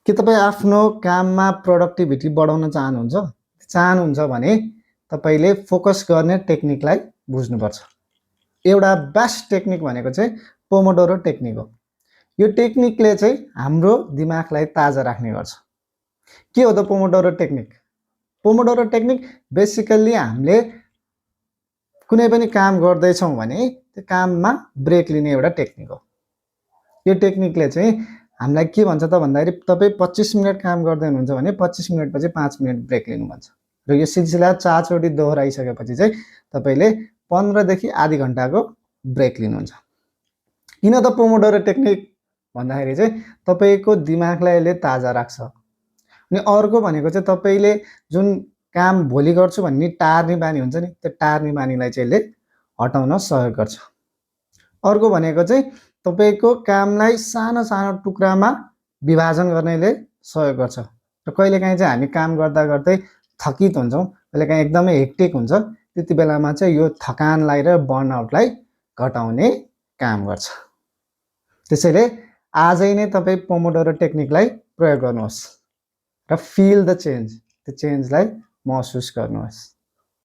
के तपाईँ आफ्नो काममा प्रोडक्टिभिटी बढाउन चाहनुहुन्छ भने तपाईँले फोकस गर्ने टेक्निकलाई बुझ्नुपर्छ। एउटा बेस्ट टेक्निक भनेको चाहिँ पोमोडोरो टेक्निक हो। यो टेक्निकले चाहिँ हाम्रो दिमागलाई ताजा राख्ने गर्छ। के हो त Pomodoro technique? Pomodoro technique basically हामीले कुनै पनि काम गर्दैछौँ भने त्यो काममा ब्रेक लिने एउटा टेक्निक हो। यो टेक्निकले चाहिँ हामीलाई के भन्छ त भन्दाखेरि तपाईँ 25 मिनट काम गर्दै हुनुहुन्छ भने 25 मिनटपछि 5 मिनट ब्रेक लिनु भन्छ। र यो सिलसिला 4 चोटि दोहोऱ्याइसकेपछि चाहिँ तपाईँले 15 देखि आधी घन्टाको ब्रेक लिनुहुन्छ। किन त पोमोडोरो टेक्निक भन्दाखेरि चाहिँ तपाईँको दिमागलाई यसले ताजा राख्छ। अनि अर्को भनेको चाहिँ तपाईँले जुन काम भोलि गर्छु भन्ने टार्ने बानी हुन्छ नि, त्यो टार्ने बानीलाई चाहिँ यसले हटाउन सहयोग गर्छ। अर्को भनेको चाहिँ तपाईँको कामलाई सानो सानो टुक्रामा विभाजन गर्नेले सहयोग गर्छ। र कहिलेकाहीँ चाहिँ हामी काम गर्दा गर्दै थकित हुन्छौँ, कहिलेकाहीँ एकदमै हेक्टिक हुन्छ, त्यति बेलामा चाहिँ यो थकानलाई र बर्नआउटलाई घटाउने काम गर्छ। त्यसैले आजै नै तपाईँ पोमोडोरो टेक्निकलाई प्रयोग गर्नुहोस् र फिल द चेन्ज, त्यो चेन्जलाई महसुस गर्नुहोस्।